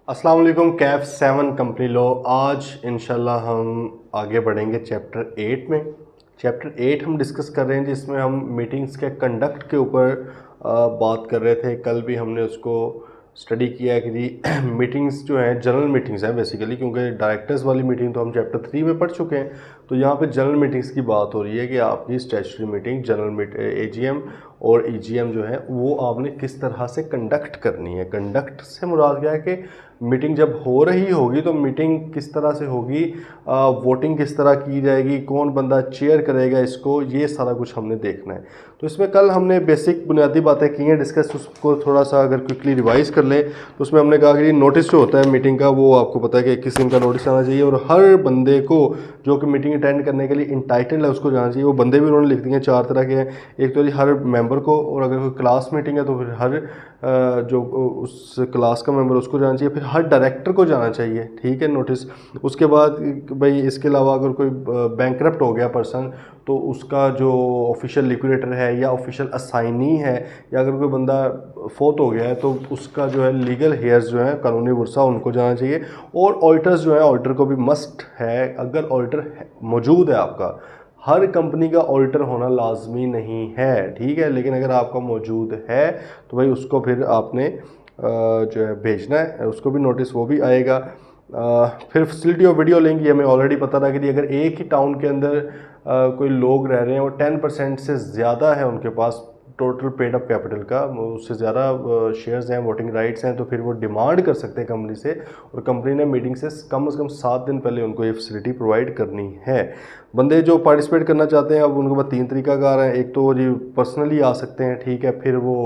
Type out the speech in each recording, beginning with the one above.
अस्सलाम वालेकुम। Kaif 7 company law. आज इंशाल्लाह हम आगे बढ़ेंगे चैप्टर 8 में। चैप्टर 8 हम डिस्कस कर रहे हैं जिसमें हम मीटिंग्स के कंडक्ट के ऊपर बात कर रहे थे। कल भी हमने उसको स्टडी किया है कि मीटिंग्स जो हैं जनरल मीटिंग्स हैं बेसिकली, क्योंकि डायरेक्टर्स वाली मीटिंग तो हम चैप्टर 3 में पढ़ चुके हैं। तो यहाँ पे जनरल मीटिंग्स की बात हो रही है कि आपकी स्टैट्यूटरी मीटिंग, जनरल एजीएम और ईजीएम जो है वो आपने किस तरह से कंडक्ट करनी है। कंडक्ट से मुराद क्या है कि मीटिंग जब हो रही होगी तो मीटिंग किस तरह से होगी, वोटिंग किस तरह की जाएगी, कौन बंदा चेयर करेगा इसको, ये सारा कुछ हमने देखना है। तो इसमें कल हमने बेसिक बुनियादी बातें की हैं डिस्कस, उसको थोड़ा सा अगर क्विकली रिवाइज कर लें तो उसमें हमने कहा कि नोटिस जो होता है मीटिंग का वो आपको पता है कि 21 दिन का नोटिस आना चाहिए और हर बंदे को जो कि मीटिंग अटेंड करने के लिए इंटाइटल है उसको जाना चाहिए। वो बंदे भी उन्होंने लिख दिए हैं, 4 तरह के हैं। एक तो जी हर मेंबर को, और अगर कोई क्लास मीटिंग है तो फिर हर जो उस क्लास का मेंबर उसको जाना चाहिए, फिर हर डायरेक्टर को जाना चाहिए, ठीक है, नोटिस। उसके बाद भाई इसके अलावा अगर कोई बैंकरप्ट हो गया पर्सन तो उसका जो ऑफिशियल लिक्विडेटर है या ऑफिशियल असाइनी है, या अगर कोई बंदा फोत हो गया है तो उसका जो है लीगल हेयर्स जो है कानूनी वर्सा उनको जाना चाहिए। और ऑडिटर्स जो है, ऑडिटर को भी मस्ट है, अगर ऑडिटर मौजूद है आपका, हर कंपनी का ऑडिटर होना लाजमी नहीं है, ठीक है, लेकिन अगर आपका मौजूद है तो भाई उसको फिर आपने जो है भेजना है, उसको भी नोटिस, वो भी आएगा। फिर फैसिलिटी ऑफ वीडियो लिंक, ये हमें ऑलरेडी पता था कि अगर एक ही टाउन के अंदर कोई लोग रह रहे हैं और 10% से ज़्यादा है उनके पास टोटल पेड अप कैपिटल का, उससे ज़्यादा शेयर्स हैं, वोटिंग राइट्स हैं, तो फिर वो डिमांड कर सकते हैं कंपनी से, और कंपनी ने मीटिंग से कम 7 दिन पहले उनको ये फैसिलिटी प्रोवाइड करनी है। बंदे जो पार्टिसिपेट करना चाहते हैं, अब उनके पास 3 तरीकाकार हैं। एक तो जी पर्सनली आ सकते हैं, ठीक है, फिर वो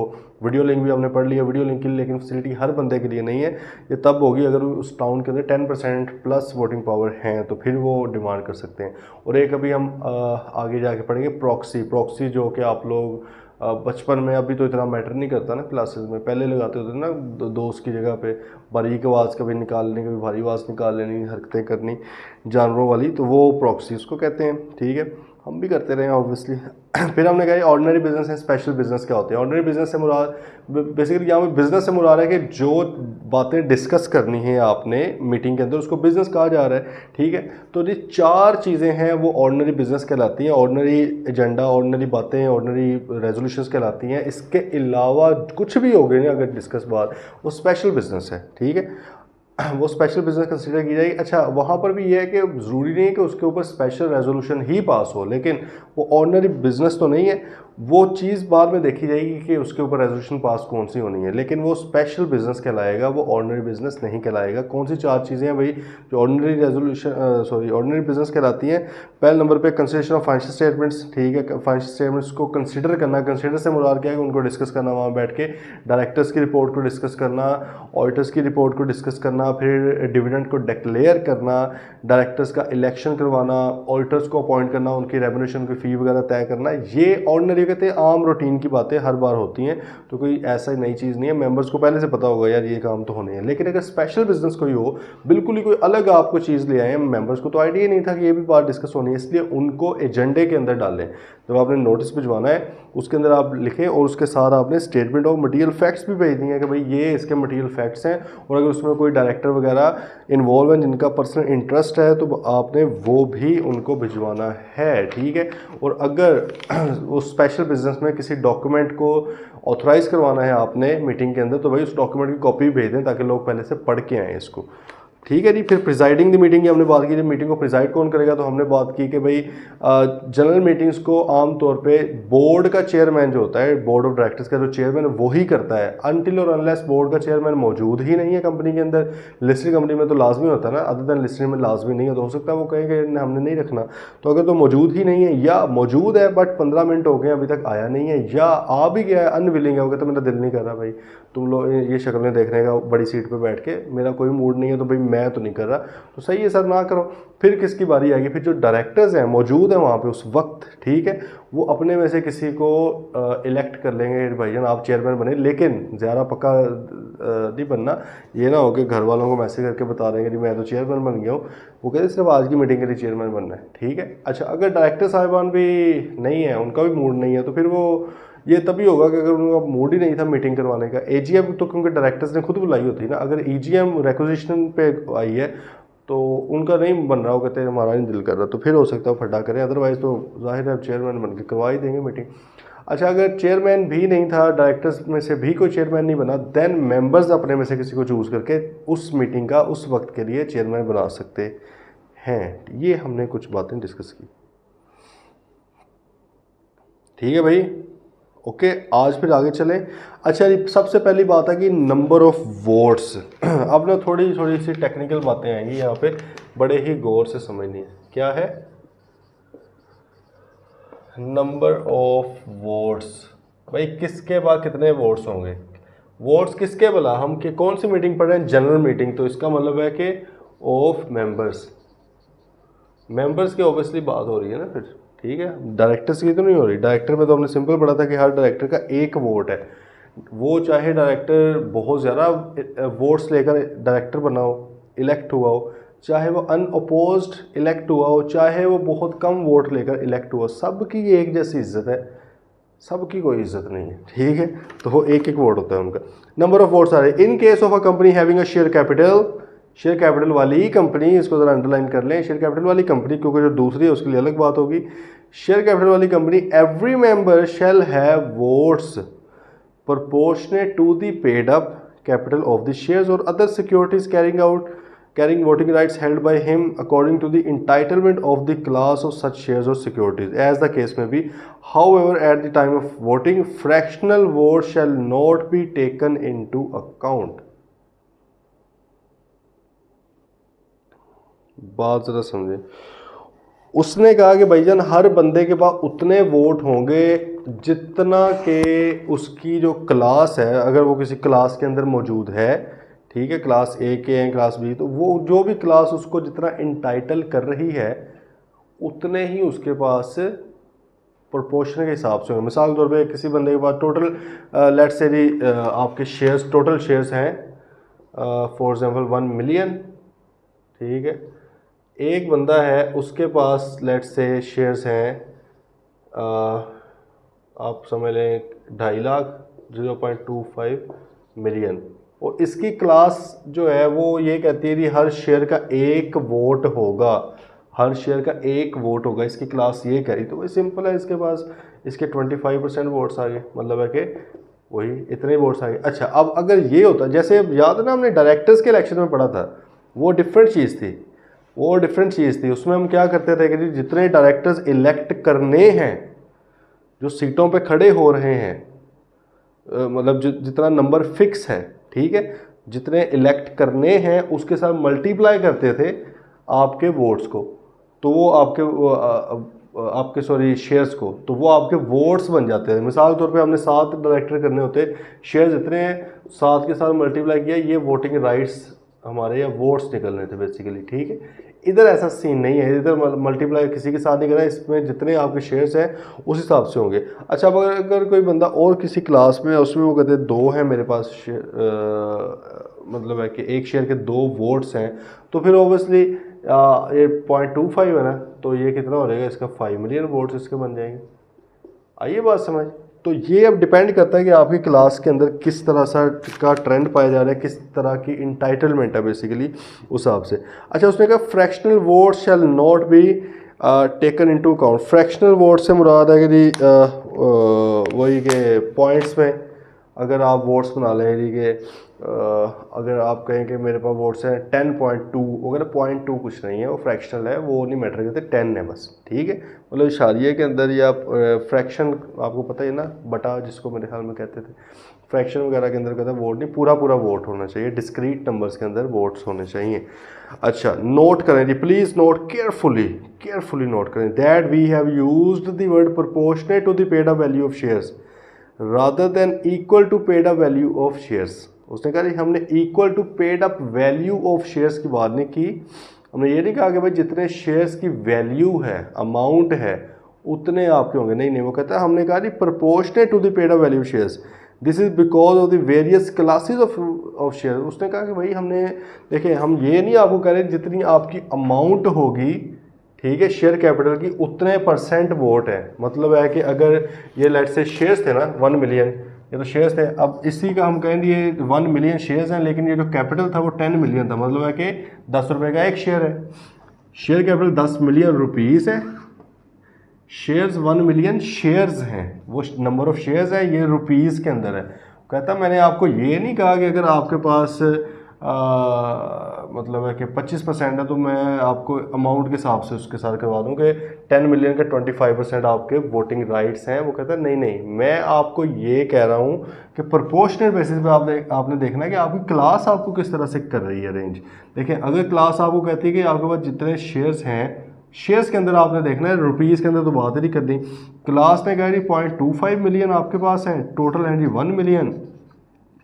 वीडियो लिंक भी हमने पढ़ लिया वीडियो लिंक के लिए, लेकिन फैसिलिटी हर बंदे के लिए नहीं है। ये तब होगी अगर उस टाउन के अंदर 10% प्लस वोटिंग पावर हैं, तो फिर वो डिमांड कर सकते हैं। और एक अभी हम आगे जाके पढ़ेंगे प्रॉक्सी। प्रॉक्सी जो कि आप लोग बचपन में, अभी तो इतना मैटर नहीं करता ना क्लासेस में, पहले लगाते होते ना दोस्त की जगह पे बारीक आवाज़ कभी निकालनी, कभी भारी आवाज़ निकाल लेनी, हरकतें करनी जानवरों वाली, तो वो प्रॉक्सी उसको कहते हैं, ठीक है। हम भी करते रहे हैं ऑब्वियसली। फिर हमने कहा ऑर्डिनरी बिजनेस है, स्पेशल बिजनेस क्या होते हैं। ऑर्डिनरी बिजनेस से मुराद बेसिकली यहाँ पे बिजनेस से मुराद है कि जो बातें डिस्कस करनी है आपने मीटिंग के अंदर उसको बिजनेस कहा जा रहा है, ठीक है। तो ये 4 चीज़ें हैं वो ऑर्डिनरी बिजनेस कहलाती हैं। ऑर्डिनरी एजेंडा, ऑर्डिनरी बातें, ऑर्डिनरी रेजोल्यूशंस कहलाती हैं। इसके अलावा कुछ भी हो गए ना अगर डिस्कस बात, वो स्पेशल बिजनेस है, ठीक है, वो स्पेशल बिजनेस कंसिडर की जाएगी। अच्छा, वहाँ पर भी ये है कि ज़रूरी नहीं है कि उसके ऊपर स्पेशल रेजोल्यूशन ही पास हो, लेकिन वो ऑर्डिनरी बिजनेस तो नहीं है, वो चीज़ बाद में देखी जाएगी कि उसके ऊपर रेजोल्यूशन पास कौन सी होनी है, लेकिन वो स्पेशल बिजनेस कहलाएगा, वो ऑर्डिनरी बिजनेस नहीं कहलाएगा। कौन सी 4 चीज़ें हैं भाई जो ऑर्डिनरी बिजनेस कहलाती हैं। पहले नंबर पे कंसिडरेशन ऑफ फाइनेंशियल स्टेटमेंट्स, ठीक है, फाइनेंशियल स्टेटमेंट्स को कंसिडर करना। कंसिडर से मुराद क्या है कि उनको डिस्कस करना, वहाँ बैठ के डायरेक्टर्स की रिपोर्ट को डिस्कस करना, ऑडिटर्स की रिपोर्ट को डिस्कस करना, फिर डिविडेंड को डिक्लेयर करना, डायरेक्टर्स का इलेक्शन करवाना, ऑडिटर्स को अपॉइंट करना, उनकी रेमुनेशन की फ़ी वगैरह तय करना। ये ऑर्डिनरी कहते हैं, आम रूटीन की बातें हर बार होती हैं, तो कोई ऐसा नई चीज़ नहीं है। मेंबर्स को पहले से पता होगा यार ये काम तो होने हैं। लेकिन अगर स्पेशल बिजनेस कोई हो, बिल्कुल ही कोई अलग आपको चीज़ ले आए, मेंबर्स को तो आइडिया नहीं था कि ये भी बात डिस्कस होनी है, इसलिए उनको एजेंडे के अंदर डालें। जब आपने नोटिस भिजवाना है उसके अंदर आप लिखें और उसके साथ आपने स्टेटमेंट ऑफ मटेरियल फैक्ट्स भी भेज दिए हैं कि भाई ये इसके मटेरियल फैक्ट्स हैं, और अगर उसमें कोई डायरेक्टर वगैरह इन्वॉल्व हैं जिनका पर्सनल इंटरेस्ट है तो आपने वो भी उनको भिजवाना है, ठीक है। और अगर उस स्पेशल बिजनेस में किसी डॉक्यूमेंट को ऑथराइज करवाना है आपने मीटिंग के अंदर, तो भाई उस डॉक्यूमेंट की कॉपी भेज दें ताकि लोग पहले से पढ़ के आएँ इसको, ठीक है जी। फिर प्रिजाइडिंग द मीटिंग की हमने बात की, जब मीटिंग को प्रिजाइड कौन करेगा, तो हमने बात की कि भाई जनरल मीटिंग्स को आमतौर पे बोर्ड का चेयरमैन जो होता है, बोर्ड ऑफ डायरेक्टर्स का जो चेयरमैन वो ही करता है, अनटिल और अनलेस बोर्ड का चेयरमैन मौजूद ही नहीं है कंपनी के अंदर। लिस्टेड कंपनी में तो लाजमी होता है ना, अदर देन लिस्टेड में लाजमी नहीं है, तो हो सकता है वो कहेंगे हमने नहीं रखना। तो अगर तो मौजूद ही नहीं है, या मौजूद है बट 15 मिनट हो गए अभी तक आया नहीं है, या आ भी गया है अनविलिंग है, तो मेरा दिल नहीं कर रहा भाई तुम लोग ये शक्लें देखने का बड़ी सीट पे बैठ के, मेरा कोई मूड नहीं है, तो भाई मैं तो नहीं कर रहा, तो सही है सर ना करो। फिर किसकी बारी आएगी, फिर जो डायरेक्टर्स हैं मौजूद हैं वहाँ पे उस वक्त, ठीक है, वो अपने में से किसी को इलेक्ट कर लेंगे, भाईजान आप चेयरमैन बने, लेकिन ज़्यादा पक्का नहीं बनना, ये ना हो कि घर वालों को मैसेज करके बता देंगे जी मैं तो चेयरमैन बन गया हूँ, वो कहते सिर्फ आज की मीटिंग के लिए चेयरमैन बनना है, ठीक है। अच्छा, अगर डायरेक्टर साहिबान भी नहीं है, उनका भी मूड नहीं है, तो फिर वो ये तभी होगा कि अगर उनका मूड ही नहीं था मीटिंग करवाने का। एजीएम तो क्योंकि डायरेक्टर्स ने खुद बुलाई होती है ना, अगर ईजीएम रिक्वेजिशन पे आई है तो उनका नहीं बन रहा, वो कहते हैं हमारा नहीं दिल कर रहा, तो फिर हो सकता है फटा करें, अदरवाइज़ तो जाहिर है चेयरमैन बन के करवा ही देंगे मीटिंग। अच्छा, अगर चेयरमैन भी नहीं था, डायरेक्टर्स में से भी कोई चेयरमैन नहीं बना, देन मेंबर्स अपने में से किसी को चूज़ करके उस मीटिंग का उस वक्त के लिए चेयरमैन बना सकते हैं। ये हमने कुछ बातें डिस्कस की, ठीक है भाई, ओके। आज फिर आगे चलें। अच्छा, सबसे पहली बात है कि नंबर ऑफ वोट्स। अब ना थोड़ी थोड़ी सी टेक्निकल बातें आएंगी यहाँ पे, बड़े ही गौर से समझनी है। क्या है नंबर ऑफ वोट्स? भाई किसके पास कितने वोट्स होंगे? वोट्स किसके भला? हम कि कौन सी मीटिंग पढ़ रहे हैं? जनरल मीटिंग, तो इसका मतलब है कि ऑफ मेंबर्स। मेंबर्स की ऑब्वियसली बात हो रही है ना फिर, ठीक है, डायरेक्टर्स की तो नहीं हो रही। डायरेक्टर में तो हमने सिंपल पढ़ा था कि हर डायरेक्टर का एक वोट है, वो चाहे डायरेक्टर बहुत ज़्यादा वोट्स लेकर डायरेक्टर बना हो, इलेक्ट हुआ हो, चाहे वो अनअपोज्ड इलेक्ट हुआ हो, चाहे वो बहुत कम वोट लेकर इलेक्ट हुआ, सबकी एक जैसी इज्जत है, सबकी कोई इज्जत नहीं है, ठीक है। तो वो एक एक वोट होता है उनका। नंबर ऑफ वोट्स आ रहे इन case of a company having a share capital, share capital वाली कंपनी, इसको ज़रा अंडरलाइन कर लें, शेयर कैपिटल वाली कंपनी, क्योंकि जो दूसरी है उसके लिए अलग बात होगी। शेयर कैपिटल वाली company, every member shall have votes proportionate to the paid up capital of the shares or other securities carrying voting rights held by him according to the entitlement of the class of such shares or securities, as the case may be. However, at the time of voting, fractional votes shall not be taken into account. बात ज़रा समझे। उसने कहा कि भाईजान हर बंदे के पास उतने वोट होंगे जितना के उसकी जो क्लास है, अगर वो किसी क्लास के अंदर मौजूद है, ठीक है, क्लास ए के हैं, क्लास बी, तो वो जो भी क्लास उसको जितना इंटाइटल कर रही है उतने ही उसके पास प्रोपोर्शन के हिसाब से होंगे। मिसाल के तौर पे किसी बंदे के पास टोटल लेट्स से जी आपके शेयर्स, टोटल शेयर्स हैं फॉर एग्जांपल 1 मिलियन, ठीक है। एक बंदा है उसके पास लेट्स से शेयर्स हैं आप समझ लें 2.5 लाख, 0.25 मिलियन, और इसकी क्लास जो है वो ये कहती है कि हर शेयर का एक वोट होगा, हर शेयर का एक वोट होगा, इसकी क्लास ये कह रही। तो वही सिंपल है, इसके पास इसके 25% वोट्स आ गए, मतलब है कि वही इतने वोट्स आ गए। अच्छा, अब अगर ये होता, जैसे याद है ना हमने डायरेक्टर्स के इलेक्शन में पढ़ा था, वो डिफरेंट चीज़ थी, वो डिफरेंट चीज़ थी। उसमें हम क्या करते थे कि जितने डायरेक्टर्स इलेक्ट करने हैं, जो सीटों पे खड़े हो रहे हैं, मतलब जितना नंबर फिक्स है, ठीक है, जितने इलेक्ट करने हैं उसके साथ मल्टीप्लाई करते थे आपके वोट्स को, तो वो आपके सॉरी शेयर्स को, तो वो आपके वोट्स बन जाते हैं। मिसाल के तौर पे हमने 7 डायरेक्टर करने होते, शेयर्स इतने हैं, 7 के साथ मल्टीप्लाई किया, ये वोटिंग राइट्स हमारे या वोट्स निकलने थे बेसिकली, ठीक है। इधर ऐसा सीन नहीं है, इधर मल्टीप्लाई किसी के साथ नहीं करना, इसमें जितने आपके शेयर्स हैं उस हिसाब से होंगे। अच्छा, अब अगर कोई बंदा और किसी क्लास में है, उसमें वो कहते हैं 2 है मेरे पास मतलब है कि एक शेयर के 2 वोट्स हैं, तो फिर ओबियसली ये 0.25 है ना, तो ये कितना हो जाएगा, इसका 5 मिलियन वोट्स इसके बन जाएंगे। आइए बात समझ। तो ये अब डिपेंड करता है कि आपकी क्लास के अंदर किस तरह सा का ट्रेंड पाया जा रहा है, किस तरह की इंटाइटलमेंट है बेसिकली उस हिसाब से। अच्छा, उसने कहा fractional vote shall not be taken into account. Fractional vote से मुराद है कि जी वही के पॉइंट्स में अगर आप वोट्स बना लें जी के अगर आप कहें कि मेरे पास वोट्स हैं 10.2, अगर 0.2 कुछ नहीं है, वो फ्रैक्शनल है, वो नहीं मैटर करते, 10 है बस, ठीक है। मतलब इशारिये के अंदर या फ्रैक्शन आपको पता है ना, बटा जिसको मेरे ख्याल में कहते थे, फ्रैक्शन वगैरह के अंदर कहते हैं वोट नहीं, पूरा पूरा वोट होना चाहिए, डिस्क्रीट नंबर्स के अंदर वोट्स होने चाहिए। अच्छा, नोट करें जी, प्लीज़ नोट केयरफुली नोट करें that we have used the word proportionate to the paid up value of shares rather than equal to paid up value of shares. उसने कहा हमने equal to paid up value of shares की बात नहीं की, हमने ये नहीं कहा कि भाई जितने शेयर्स की वैल्यू है, अमाउंट है, उतने आपके होंगे, नहीं, वो कहता है हमने कहा नहीं proportionate to the paid up value shares, this is because of the various classes of share. उसने कहा कि भाई हमने देखें, हम ये नहीं आपको कह रहे जितनी आपकी अमाउंट होगी, ठीक है, शेयर कैपिटल की उतने % वोट है। मतलब है कि अगर ये लेट से शेयर्स थे ना 1 मिलियन, ये तो शेयर्स थे, अब इसी का हम कहेंगे ये 1 मिलियन शेयर्स हैं, लेकिन ये जो कैपिटल था वो 10 मिलियन था। मतलब है कि 10 रुपये का एक शेयर है। शेयर कैपिटल 10 मिलियन रुपीज़ है, शेयर्स 1 मिलियन शेयर्स हैं, वो नंबर ऑफ शेयर्स है, ये रुपीज़ के अंदर है। कहता मैंने आपको ये नहीं कहा कि अगर आपके पास मतलब है कि 25% है तो मैं आपको अमाउंट के हिसाब से उसके साथ करवा दूँ कि 10 मिलियन के 25% आपके वोटिंग राइट्स हैं। वो कहता है नहीं नहीं, मैं आपको ये कह रहा हूँ कि प्रोपोर्शनल बेसिस पे आपने देखना है कि आपकी क्लास आपको किस तरह से कर रही है अरेंज। देखिए, अगर क्लास आपको कहती है कि आपके पास जितने शेयर्स हैं, शेयर्स के अंदर आपने देखना है, रुपीज़ के अंदर तो बात ही नहीं कर दी। क्लास ने कह रही 0.25 मिलियन आपके पास हैं, टोटल है जी 1 मिलियन,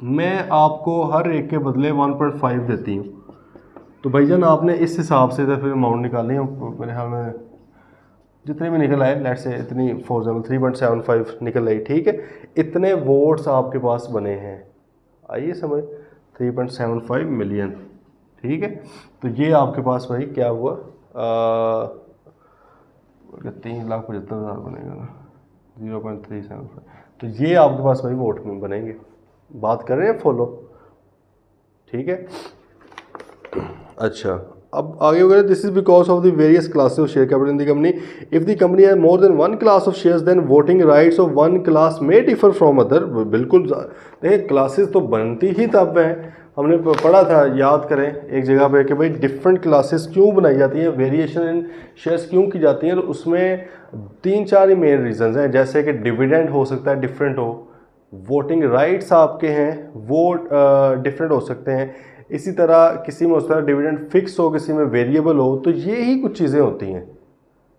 मैं आपको हर एक के बदले 1.5 देती हूँ। तो भाईजान आपने इस हिसाब से तो फिर अमाउंट निकालनी है। मेरे ख्याल में जितने भी निकल आए, लेट से इतनी फॉर एग्जाम्पल 3.75 निकल आई, ठीक है, इतने वोट्स आपके पास बने हैं। आइए समझ, 3.75 मिलियन, ठीक है। तो ये आपके पास भाई क्या हुआ, 3,75,000 बनेगा ना, 0.375। तो ये आपके पास भाई वोट में बनेंगे। बात कर रहे हैं फॉलो, ठीक है। अच्छा, अब आगे वगैरह, this is because of the various classes of share capital in the company. If the company has more than 1 class of shares then voting rights of 1 class में डिफर फ्रॉम अदर। बिल्कुल, देखिए classes तो बनती ही तब हैं, हमने पढ़ा था, याद करें एक जगह पे कि भाई डिफरेंट क्लासेस क्यों बनाई जाती हैं, वेरिएशन इन शेयर्स क्यों की जाती हैं। तो उसमें 3-4 ही मेन रीजंस हैं, जैसे कि डिविडेंड हो सकता है डिफरेंट हो, वोटिंग राइट्स आपके हैं वो डिफरेंट हो सकते हैं, इसी तरह किसी में हो सकता है डिविडेंड फिक्स हो, किसी में वेरिएबल हो। तो ये ही कुछ चीज़ें होती हैं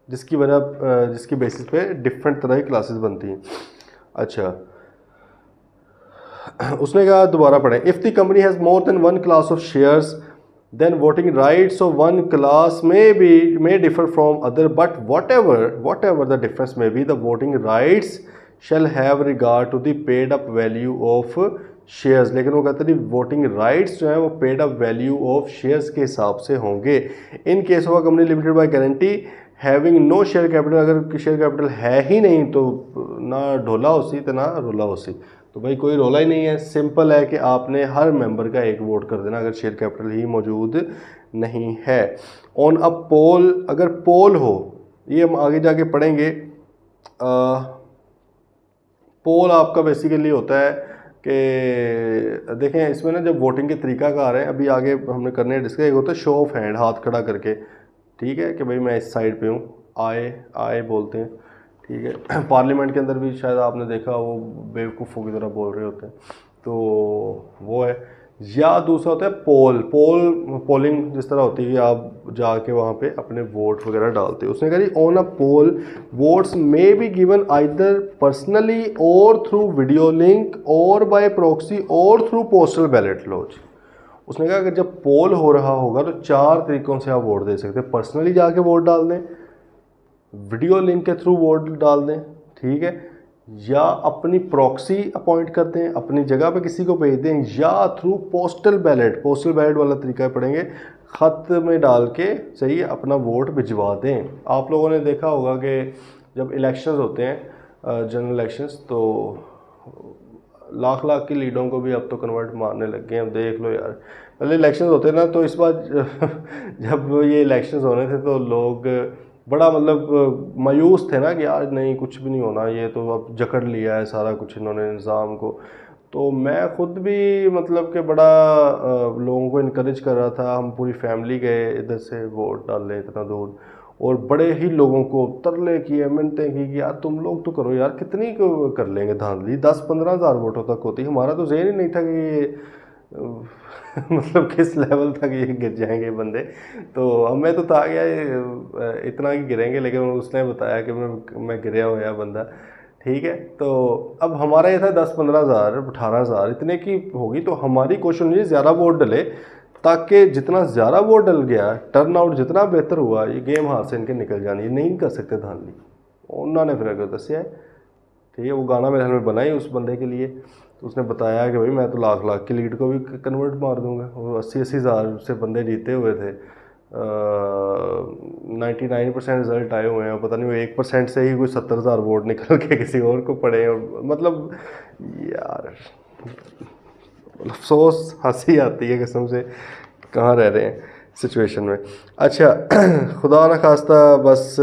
जिसकी वजह जिसकी बेसिस पे डिफरेंट तरह की क्लासेस बनती हैं। अच्छा, उसने कहा, दोबारा पढ़ें, if the company has more than 1 class of shares then voting rights of 1 class may differ from other, but whatever the difference may be, the voting rights shall have regard to the paid up value of shares. लेकिन वो कहते हैं voting rights जो है वो paid up value of shares के हिसाब से होंगे। In case of company limited by guarantee having no share capital, अगर शेयर कैपिटल है ही नहीं तो ना ढोला उसी तो ना रोला उसी। तो भाई कोई रोला ही नहीं है, सिंपल है कि आपने हर मेंबर का एक वोट कर देना अगर शेयर कैपिटल ही मौजूद नहीं है। ऑन अ पोल, अगर पोल हो, ये हम आगे जाके पढ़ेंगे। पोल आपका बेसिकली होता है कि देखें इसमें ना जब वोटिंग के तरीका का आ रहे हैं, अभी आगे हमने करने हैं डिस्कस। एक होता है शो ऑफ हैंड, हाथ खड़ा करके, ठीक है, कि भाई मैं इस साइड पे हूँ, आए बोलते हैं, ठीक है। पार्लियामेंट के अंदर भी शायद आपने देखा वो बेवकूफ़ों की तरह बोल रहे होते हैं, तो वो है। या दूसरा होता है पोलिंग जिस तरह होती है कि आप जाके वहाँ पे अपने वोट वगैरह डालते हो। उसने कहा on a poll votes may be given either personally और थ्रू वीडियो लिंक और बाय प्रॉक्सी और थ्रू पोस्टल बैलेट लॉज। उसने कहा अगर जब पोल हो रहा होगा तो 4 तरीकों से आप वोट दे सकते हैं, पर्सनली जाके वोट डाल दें, वीडियो लिंक के थ्रू वोट डाल दें, ठीक है, या अपनी प्रॉक्सी अपॉइंट कर दें, अपनी जगह पे किसी को भेज दें, या थ्रू पोस्टल बैलेट वाला तरीका पढ़ेंगे, ख़त में डाल के सही अपना वोट भिजवा दें। आप लोगों ने देखा होगा कि जब इलेक्शंस होते हैं जनरल इलेक्शंस, तो लाख की लीडों को भी अब तो कन्वर्ट मारने लग गए हैं। अब देख लो यार, पहले इलेक्शंस होते ना, तो इस बार जब ये इलेक्शंस होने थे तो लोग बड़ा मतलब मायूस थे ना कि यार नहीं कुछ भी नहीं होना, ये तो अब जकड़ लिया है सारा कुछ इन्होंने निज़ाम को। तो मैं ख़ुद भी मतलब कि बड़ा लोगों को इनक्रेज कर रहा था, हम पूरी फैमिली गए इधर से वोट डालने इतना दूर, और बड़े ही लोगों को तरले किए, मिन्नतें की कि यार तुम लोग तो करो यार, कितनी कर लेंगे धांधली, 10-15 हज़ार वोटों तक होती। हमारा तो ज़हन ही नहीं था कि ये मतलब किस लेवल तक ये गिर जाएंगे बंदे। तो हमें तो था गया इतना ही गिरेंगे, लेकिन उसने बताया कि मैं गिरा हुआ बंदा, ठीक है। तो अब हमारा ये था 10-15 हज़ार 18 हज़ार इतने की होगी, तो हमारी कोशिश नहीं ज़्यादा वोट डले, ताकि जितना ज़्यादा वोट डल गया, टर्न आउट जितना बेहतर हुआ, ये गेम हाथ से इनके निकल जानी, ये नहीं कर सकते धांधली। उन्होंने फिर अगर दसिया है, ठीक है, वो गाना मेरे हाल में बनाई उस बंदे के लिए, तो उसने बताया कि भाई मैं तो लाख की लीड को भी कन्वर्ट मार दूंगा। वो 80-80 हज़ार से बंदे जीते हुए थे, 99% रिजल्ट आए हुए हैं, पता नहीं वो 1% से ही कोई 70,000 वोट निकल के किसी और को पड़े, और मतलब यार अफसोस, हंसी आती है कसम से, कहाँ रह रहे हैं सिचुएशन में। अच्छा खुदा न खास्ता बस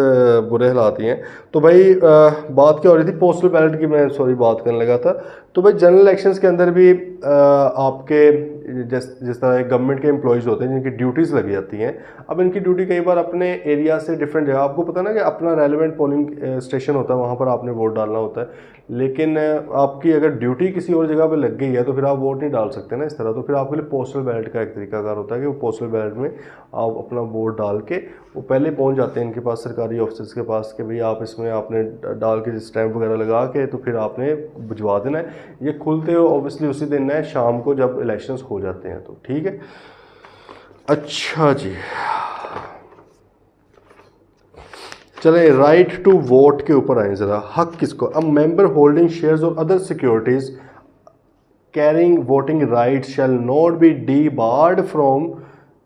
बुरे हालात ही हैं। तो भाई बात क्या हो रही थी, पोस्टल बैलेट की मैं सॉरी बात करने लगा था। तो भाई जनरल इलेक्शंस के अंदर भी आपके जिस तरह गवर्नमेंट के एम्प्लॉयज़ होते हैं जिनकी ड्यूटीज़ लगी जाती हैं, अब इनकी ड्यूटी कई बार अपने एरिया से डिफरेंट जगह, आपको पता ना कि अपना रेलिवेंट पोलिंग स्टेशन होता है, वहाँ पर आपने वोट डालना होता है, लेकिन आपकी अगर ड्यूटी किसी और जगह पे लग गई है तो फिर आप वोट नहीं डाल सकते ना इस तरह। तो फिर आपके लिए पोस्टल बैलेट का एक तरीकाकार होता है कि वो पोस्टल बैलेट में आप अपना वोट डाल के, वो पहले पहुंच जाते हैं इनके पास, सरकारी ऑफिसर्स के पास, कि भाई आप इसमें आपने डाल के स्टैंप वगैरह लगा के तो फिर आपने भिजवा देना है। ये खुलते हो ऑब्वियसली उसी दिन है शाम को जब इलेक्शंस हो जाते हैं, तो ठीक है। अच्छा जी, चले राइट टू वोट के ऊपर आए ज़रा। हक किसको? अ मेंबर होल्डिंग शेयर्स और other securities carrying voting right shall not be debarred from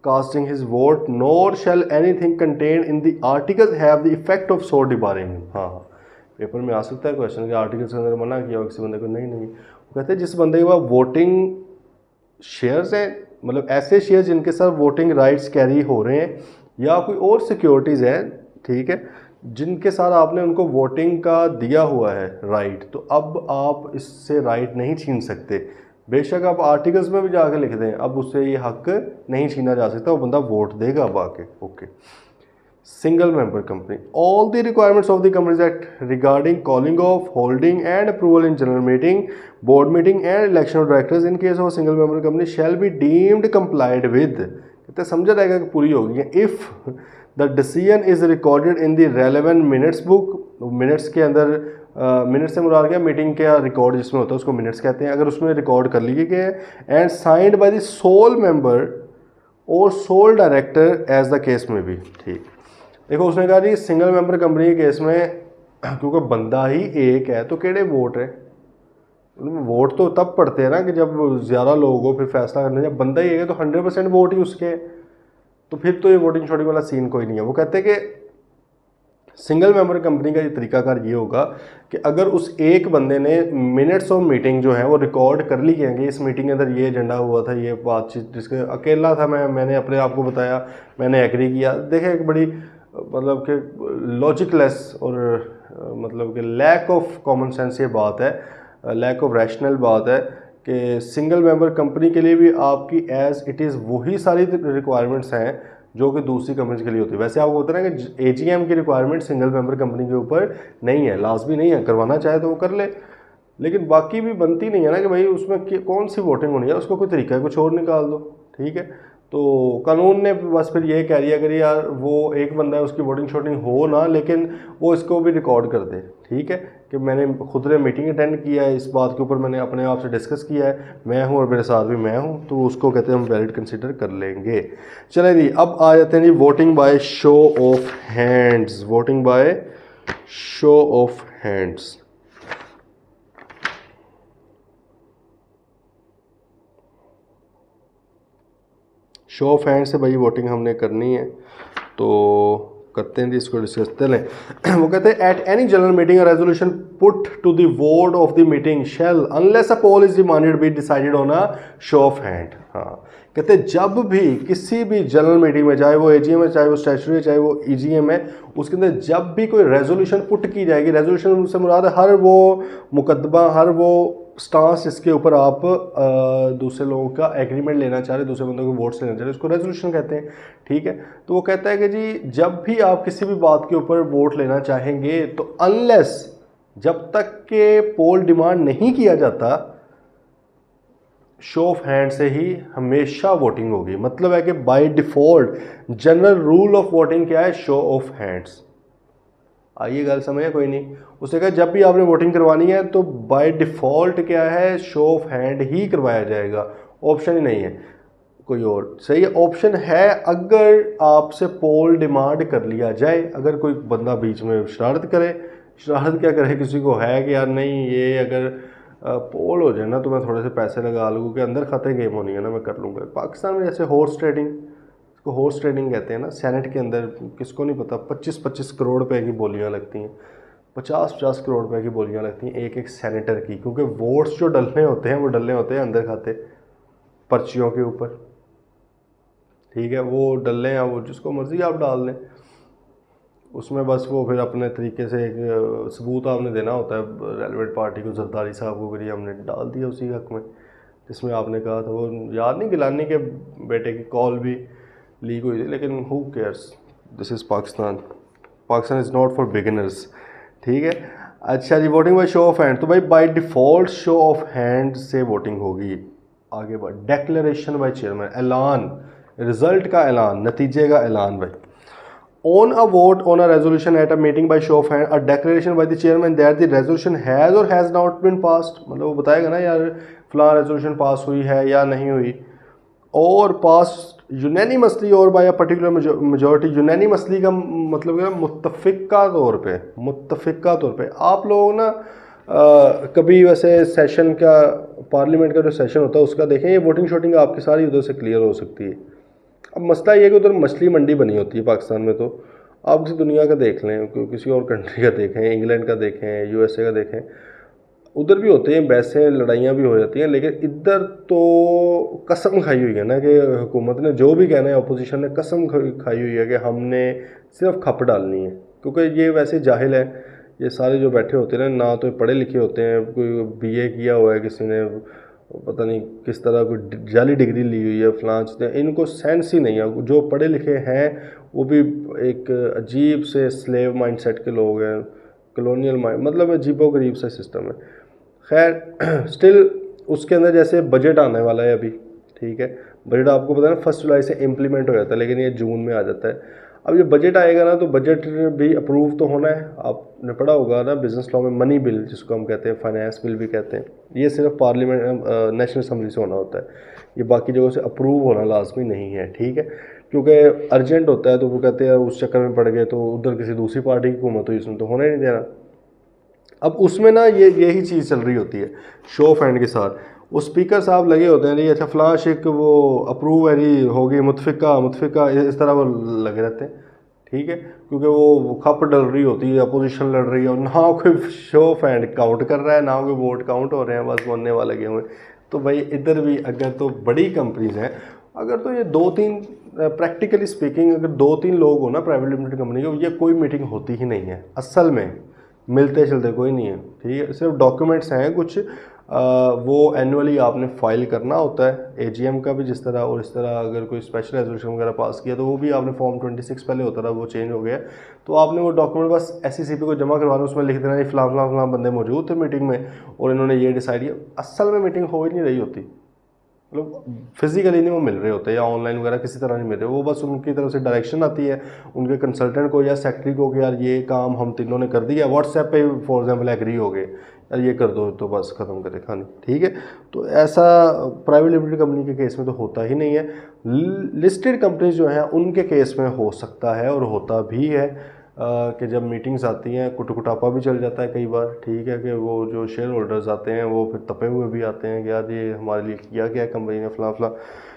casting his vote nor shall anything contained in the articles have the effect of so debarring him। हाँ हाँ, paper में आ सकता है question कि articles के अंदर मना किया हो किसी बंदे को, नहीं वो कहते हैं जिस बंदे के पास वोटिंग शेयर्स हैं, मतलब ऐसे शेयर्स जिनके साथ वोटिंग राइट्स कैरी हो रहे हैं, या कोई और सिक्योरिटीज़ हैं, ठीक है, जिनके साथ आपने उनको वोटिंग का दिया हुआ है राइट, तो अब आप इससे राइट नहीं छीन सकते। बेशक आप आर्टिकल्स में भी जाके लिख दें, अब उससे ये हक नहीं छीना जा सकता, वो बंदा वोट देगा अब आके। Okay, single member company, all the requirements of the companies act regarding calling of, holding and approval in general meeting, board meeting and election of directors in case of single member company shall be deemed complied with, कहते समझा जाएगा कि पूरी होगी if the decision is recorded in the relevant minutes book. Minutes के अंदर minutes से मुराद क्या, मीटिंग का रिकॉर्ड जिसमें होता है उसको मिनट्स कहते हैं, अगर उसमें रिकॉर्ड कर लिए गए हैं, and signed by the sole member और sole director as the case में भी। ठीक, देखो उसने कहा जी सिंगल मेंबर कंपनी के केस में क्योंकि बंदा ही एक है तो केड़े वोट है, वोट तो तब पड़ते हैं ना कि जब ज़्यादा लोग हो फिर फैसला करने, जब बंदा ही है तो 100% वोट ही उसके, तो फिर तो ये वोटिंग शोटिंग वाला सीन कोई नहीं है। वो कहते हैं कि सिंगल मेंबर कंपनी का ये तरीकाकार ये होगा कि अगर उस एक बंदे ने मिनट्स ऑफ मीटिंग जो है वो रिकॉर्ड कर ली है कि इस मीटिंग के अंदर ये एजेंडा हुआ था, ये बातचीत, जिसके अकेला था मैंने अपने आप को बताया, मैंने एग्री किया, देखे एक बड़ी मतलब कि लॉजिकलेस और मतलब कि लैक ऑफ कॉमन सेंस ये बात है, लैक ऑफ रैशनल बात है कि सिंगल मेंबर कंपनी के लिए भी आपकी एज इट इज़ वही सारी रिक्वायरमेंट्स हैं जो कि दूसरी कंपनीज के लिए होती है। वैसे आपको होता है ना कि एजीएम की रिक्वायरमेंट सिंगल मेंबर कंपनी के ऊपर नहीं है, लाजमी नहीं है, करवाना चाहे तो वो कर ले, लेकिन बाकी भी बनती नहीं है ना कि भाई उसमें कौन सी वोटिंग होनी है, उसको कोई तरीका है कुछ और निकाल दो। ठीक है, तो कानून ने बस फिर ये कह दिया अगर यार वो एक बंदा है उसकी वोटिंग शोटिंग हो ना, लेकिन वो इसको भी रिकॉर्ड कर दे। ठीक है, कि मैंने खुद ने मीटिंग अटेंड किया है, इस बात के ऊपर मैंने अपने आप से डिस्कस किया है, मैं हूँ और मेरे साथ भी मैं हूँ, तो उसको कहते हैं हम वैलिड कंसिडर कर लेंगे। चले जी, अब आ जाते हैं जी voting by show of hands. Voting by show of hands, show of hand से भाई वोटिंग हमने करनी है, तो करते हैं जी इसको डिस्कस चलें। वो कहते हैं at any general meeting resolution put to the vote of the meeting shall unless a poll is demanded be decided on a show of hand. हाँ, कहते हैं जब भी किसी भी जनरल मीटिंग में, चाहे वो एजीएम है, चाहे वो स्टैट्यूटरी है, चाहे वो ईजीएम है, उसके अंदर जब भी कोई रेजोल्यूशन पुट की जाएगी, रेजोल्यूशन से मुराद है हर वो मुकदमा, हर वो स्टांस इसके ऊपर आप दूसरे लोगों का एग्रीमेंट लेना चाह रहे, दूसरे बंदों के वोट्स लेना चाह रहे, उसको रेजोल्यूशन कहते हैं। ठीक है, तो वो कहता है कि जी जब भी आप किसी भी बात के ऊपर वोट लेना चाहेंगे तो अनलेस, जब तक के पोल डिमांड नहीं किया जाता, शो ऑफ हैंड से ही हमेशा वोटिंग होगी। मतलब है कि by default general rule of voting क्या है, शो ऑफ हैंड्स। आइए गल समझे कोई नहीं, उसने कहा जब भी आपने वोटिंग करवानी है तो बाय डिफ़ॉल्ट क्या है, शो ऑफ हैंड ही करवाया जाएगा, ऑप्शन ही नहीं है कोई और। सही है, ऑप्शन है अगर आपसे पोल डिमांड कर लिया जाए, अगर कोई बंदा बीच में शरारत करे, शरारत क्या करे, किसी को है कि यार नहीं ये अगर पोल हो जाए ना तो मैं थोड़े से पैसे लगा लूँ कि अंदर खाते गेम होनी है ना, मैं कर लूँगा। पाकिस्तान में जैसे हॉर्स ट्रेडिंग इसको हॉर्स ट्रेडिंग कहते हैं ना। सेनेट के अंदर किसको नहीं पता 25-25 करोड़ रुपए की बोलियां लगती हैं, 50-50 करोड़ रुपए की बोलियां लगती हैं एक एक सेनेटर की, क्योंकि वोट्स जो डलने होते हैं वो डलने होते हैं अंदर खाते पर्चियों के ऊपर, ठीक है। वो डल लें या वो जिसको मर्जी आप डाल लें, उसमें बस वो फिर अपने तरीके से एक सबूत आपने देना होता है रेलिवेंट पार्टी को, जरदारी साहब को, करिए हमने डाल दिया उसी हक में जिसमें आपने कहा था। वो याद नहीं, गिलानी के बेटे की कॉल भी लीक हुई थी, लेकिन who cares, this is Pakistan, Pakistan is not for beginners, ठीक है। अच्छा जी, voting by show of hand, तो भाई by default show of hand से वोटिंग होगी। आगे बढ़, डेक्लेरेशन बाय चेयरमैन, ऐलान, रिजल्ट का ऐलान, नतीजे का ऐलान भाई। On a vote on a resolution at a meeting by show of hand, a declaration by the chairman that the resolution has or has not been passed, मतलब वो बताएगा ना यार फलां रेजोल्यूशन पास हुई है या नहीं हुई, और पास यूनैनिमसली और by a particular majority. Unanimously का मतलब क्या, मुत्तफ़िका तौर पे, मुत्तफ़िका तौर पे। आप लोग ना कभी वैसे सेशन का, पार्लियामेंट का जो सेशन होता है उसका देखें, ये वोटिंग शोटिंग आपकी सारी उधर से क्लियर हो सकती है। अब मसला ये है कि उधर मछली मंडी बनी होती है पाकिस्तान में, तो आप किसी दुनिया का देख लें, किसी और कंट्री का देखें, इंग्लैंड का देखें, यूएसए का देखें, उधर भी होते हैं वैसे, लड़ाइयाँ भी हो जाती हैं, लेकिन इधर तो कसम खाई हुई है ना कि हुकूमत ने जो भी कहना है, अपोजिशन ने कसम खाई हुई है कि हमने सिर्फ खप डालनी है। क्योंकि ये वैसे जाहिल है, ये सारे जो बैठे होते हैं ना तो पढ़े लिखे होते हैं, कोई बीए किया हुआ है किसी ने, पता नहीं किस तरह कोई जाली डिग्री ली हुई है फलां चीज़ें, इनको सेंस ही नहीं है। जो पढ़े लिखे हैं वो भी एक अजीब से स्लेव माइंडसेट के लोग हैं, कॉलोनियल माइंड, मतलब अजीबो गरीब सा सिस्टम है। खैर स्टिल उसके अंदर जैसे बजट आने वाला है अभी, ठीक है, बजट आपको पता है ना 1 जुलाई से इम्प्लीमेंट हो जाता है, लेकिन ये जून में आ जाता है। अब ये बजट आएगा ना तो बजट भी अप्रूव तो होना है, आपने पढ़ा होगा ना बिजनेस लॉ में, मनी बिल जिसको हम कहते हैं, फाइनेंस बिल भी कहते हैं, ये सिर्फ पार्लियामेंट नेशनल असम्बली से होना होता है, ये बाकी जगहों से अप्रूव होना लाजमी नहीं है, ठीक है। क्योंकि अर्जेंट होता है तो वो कहते हैं उस चक्कर में पड़ गए तो उधर किसी दूसरी पार्टी की हुकूमत हुई, उसमें तो होना ही नहीं देना। अब उसमें ना यही चीज़ चल रही होती है शो ऑफ हैंड के साथ, वो स्पीकर साहब लगे होते हैं जी, अच्छा फलां शेख वो अप्रूव है जी, होगी मुतफिका, इस तरह वो लगे रहते हैं, ठीक है। क्योंकि वो खप डल रही होती है, अपोजिशन लड़ रही है, और ना कोई शो ऑफ हैंड काउंट कर रहा है, ना कोई वोट काउंट हो रहे हैं, बस बनने वाले लगे हुए। तो भाई इधर भी अगर तो बड़ी कंपनीज हैं, अगर तो ये 2-3 प्रैक्टिकली स्पीकिंग अगर 2-3 लोग हो ना प्राइवेट लिमिटेड कंपनी के, ये कोई मीटिंग होती ही नहीं है असल में, मिलते चलते कोई नहीं है, ठीक है। सिर्फ डॉक्यूमेंट्स हैं कुछ, वो एनुअली आपने फाइल करना होता है एजीएम का भी जिस तरह, और इस तरह अगर कोई स्पेशल रेजोल्यूशन वगैरह पास किया तो वो भी आपने फॉर्म 26 पहले होता था, वो चेंज हो गया, तो आपने वो डॉक्यूमेंट बस एसईसीपी को जमा करवाना, उसमें लिख देना फलां फलां फलां बंदे मौजूद थे मीटिंग में और इन्होंने ये डिसाइड किया। असल में मीटिंग हो ही नहीं रही होती, मतलब फिजिकली नहीं वो मिल रहे होते या ऑनलाइन वगैरह किसी तरह नहीं मिल रहे, वो बस उनकी तरफ से डायरेक्शन आती है उनके कंसल्टेंट को या सेक्रेटरी को कि यार ये काम हम तीनों ने कर दिया, व्हाट्सएप पे फॉर एग्जांपल एग्री हो गए यार ये कर दो, तो बस ख़त्म करे कहानी, ठीक है। तो ऐसा प्राइवेट लिमिटेड कंपनी के केस में तो होता ही नहीं है। लिस्टेड कंपनीज जो हैं उनके केस में हो सकता है और होता भी है कि जब मीटिंग्स आती हैं कुटापा भी चल जाता है कई बार, ठीक है, कि वो जो शेयर होल्डर्स आते हैं वो फिर तपे हुए भी आते हैं कि यार ये हमारे लिए किया क्या है कंपनी ने फलां फलां,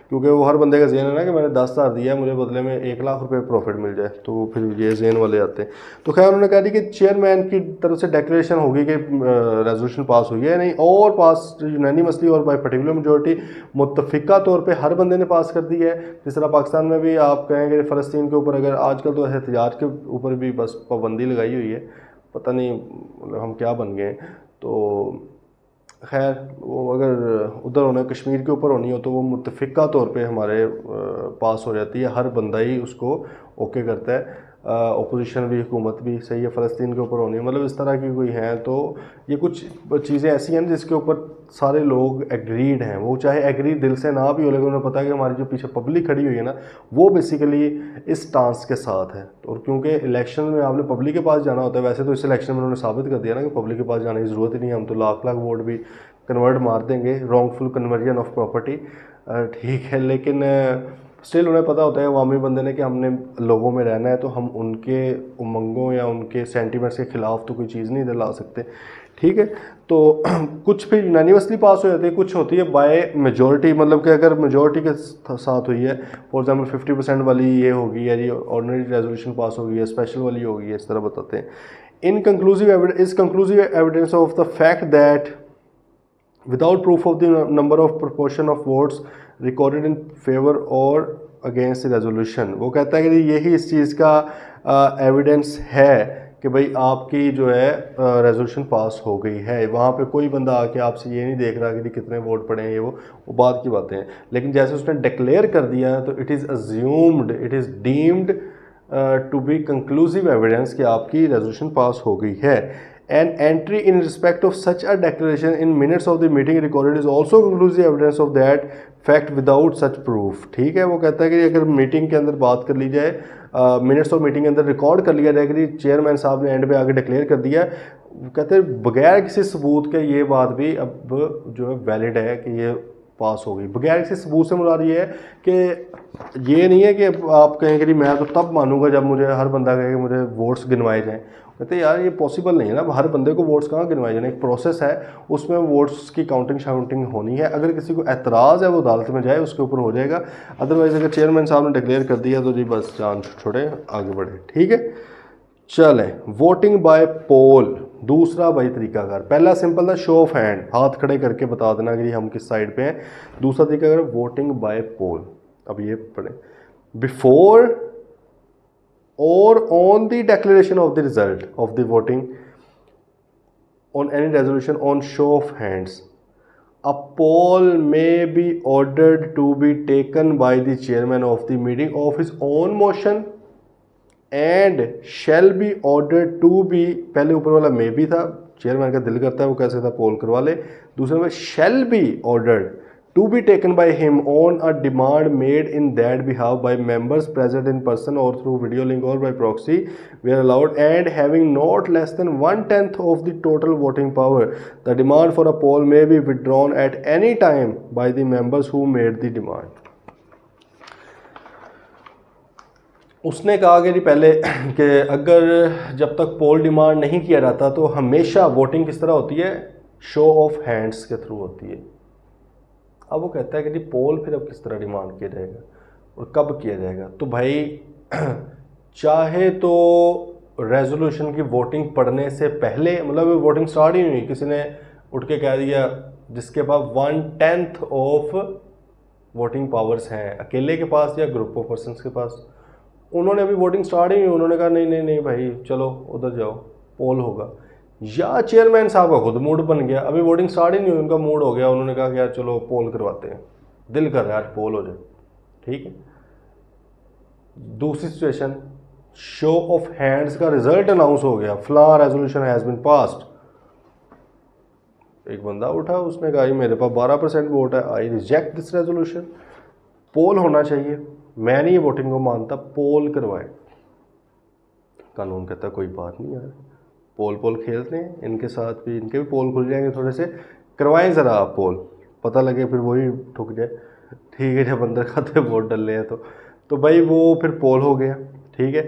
क्योंकि वो हर बंदे का ज़हन है ना कि मैंने 10,000 दिया है मुझे बदले में 1,00,000 रुपये प्रॉफिट मिल जाए, तो वो फिर ये ज़हन वाले आते हैं। तो खैर उन्होंने कहा कि चेयरमैन की तरफ से डेक्लेरेशन होगी कि रेजोल्यूशन पास हुई है नहीं, और पास यूनैनिमसली और बाय पर्टिकुलर मेजॉरिटी, मुत्तफ़िका तौर पे हर बंदे ने पास कर दी है। जिस तरह पाकिस्तान में भी आप कहेंगे फ़लस्तीन के ऊपर अगर आजकल तो एहतिजाज के ऊपर भी बस पाबंदी लगाई हुई है, पता नहीं मतलब हम क्या बन गए। तो खैर वो अगर उधर होना कश्मीर के ऊपर होनी हो तो वो मुत्तफ़िका तौर पे हमारे पास हो जाती है, हर बंदा ही उसको ओके करता है, अपोजिशन भी हुकूमत भी सही है। फ़लस्तीन के ऊपर होनी है, मतलब इस तरह की कोई हैं, तो ये कुछ चीज़ें ऐसी हैं जिसके ऊपर सारे लोग एग्रीड हैं, वो चाहे एग्री दिल से ना भी हो, लेकिन उन्हें पता है कि हमारी जो पीछे पब्लिक खड़ी हुई है ना वो बेसिकली इस स्टांस के साथ है। और क्योंकि इलेक्शन में आपने पब्लिक के पास जाना होता है, वैसे तो इस इलेक्शन में उन्होंने साबित कर दिया ना कि पब्लिक के पास जाने की ज़रूरत ही नहीं है, हम तो लाख लाख वोट भी कन्वर्ट मार देंगे, रॉन्गफुल कन्वर्जन ऑफ प्रॉपर्टी, ठीक है। लेकिन स्टिल उन्हें पता होता है अवामी बंदे ने कि हमने लोगों में रहना है, तो हम उनके उमंगों या उनके सेंटिमेंट्स के ख़िलाफ़ तो कोई चीज़ नहीं ला सकते, ठीक है। तो कुछ फिर यूनानिमसली पास हो जाती है, कुछ होती है बाय मेजॉरिटी, मतलब कि अगर मेजॉरिटी के साथ हुई है, फॉर एग्जांपल 50% वाली ये होगी या जी ऑर्डिनरी रेजोल्यूशन पास होगी या स्पेशल वाली होगी, इस तरह बताते हैं। In conclusive evidence of the fact that without proof of the number of proportion of votes recorded in favour और अगेंस्ट द रेजोल्यूशन। वो कहता है कि यही इस चीज़ का एविडेंस है कि भाई आपकी जो है रेजोल्यूशन पास हो गई है। वहाँ पे कोई बंदा आके आपसे ये नहीं देख रहा कि कितने वोट पड़े हैं, ये वो बात की बातें हैं। लेकिन जैसे उसने डिक्लेयर कर दिया तो it is assumed, it is deemed to be conclusive evidence कि आपकी रेजोल्यूशन पास हो गई है। An entry in respect of such a declaration in minutes of the meeting recorded is also conclusive evidence of that fact without such proof. ठीक है, वो कहता है कि अगर मीटिंग के अंदर बात कर ली जाए, मिनट्स ऑफ मीटिंग के अंदर रिकॉर्ड कर लिया जाए कि चेयरमैन साहब ने एंड पे आके डिक्लेयर कर दिया, कहते हैं बगैर किसी सबूत के ये बात भी अब जो है वैलिड है कि ये पास हो गई। बगैर किसी सबूत से मुराद ये है कि ये नहीं है कि आप कहें कि मैं तो तब मानूंगा जब मुझे हर बंदा कहे कि मुझे वोट्स गिनवाए जाएँ। कहते हैं यार ये पॉसिबल नहीं है ना, हर बंदे को वोट्स कहाँ गिनवाए जाए, एक प्रोसेस है, उसमें वोट्स की काउंटिंग शाउंटिंग होनी है। अगर किसी को एतराज़ है वो अदालत में जाए, उसके ऊपर हो जाएगा। अदरवाइज़ अगर चेयरमैन साहब ने डिक्लेयर कर दिया तो जी बस जान छोड़े आगे बढ़े। ठीक है, चलें। वोटिंग बाय पोल, दूसरा भाई तरीकाकार। पहला सिंपल था शो ऑफ हैंड, हाथ खड़े करके बता देना कि हम किस साइड पे हैं। दूसरा तरीकाकार वोटिंग बाय पोल। अब ये पढ़ें, before or on the declaration of the result of the voting on any resolution on show of hands, a poll may be ordered to be taken by the chairman of the meeting of his own motion and shall be ordered to be, पहले ऊपर वाला may be था, chairman का दिल करता है वो कैसे था पोल करवा ले। दूसरे में shall be ordered to be taken by him on a demand made in that behalf by members present in person or through video link or by proxy where allowed and having not less than 1/10 of the total voting power. The demand for a poll may be withdrawn at any time by the members who made the demand. उसने कहा कि जी पहले कि अगर जब तक पोल demand नहीं किया जाता तो हमेशा वोटिंग किस तरह होती है, शो ऑफ हैंड्स के थ्रू होती है। अब वो कहता है कि जी पोल फिर अब किस तरह डिमांड किया जाएगा और कब किया जाएगा। तो भाई चाहे तो रेजोल्यूशन की वोटिंग पढ़ने से पहले, मतलब वोटिंग स्टार्ट ही नहीं हुई, किसी ने उठ के कह दिया जिसके पास 1/10 ऑफ वोटिंग पावर्स हैं अकेले के पास या ग्रुप ऑफ पर्सनस के पास, उन्होंने अभी वोटिंग स्टार्ट ही नहीं, उन्होंने कहा नहीं नहीं नहीं भाई चलो उधर जाओ पोल होगा। या चेयरमैन साहब का खुद मूड बन गया, अभी वोटिंग स्टार्ट ही नहीं हुई, उनका मूड हो गया, उन्होंने कहा कि यार चलो पोल करवाते हैं, दिल कर रहा है आज पोल हो जाए। ठीक है। दूसरी सिचुएशन, शो ऑफ हैंड्स का रिजल्ट अनाउंस हो गया, फला रेजोल्यूशन हैज़ बीन पास्ड। एक बंदा उठा, उसने कहा मेरे पास 12% वोट है, आई रिजेक्ट दिस रेजोल्यूशन, पोल होना चाहिए, मैं नहीं वोटिंग को मानता, पोल करवाए। कानून कहता कोई बात नहीं यार, पोल खेलते हैं, इनके साथ भी, इनके भी पोल खुल जाएंगे थोड़े से, करवाएं ज़रा आप पोल, पता लगे फिर वही ठुक जाए। ठीक है, जब अंदर खाते वोट डले हैं तो भाई वो फिर पोल हो गया। ठीक है।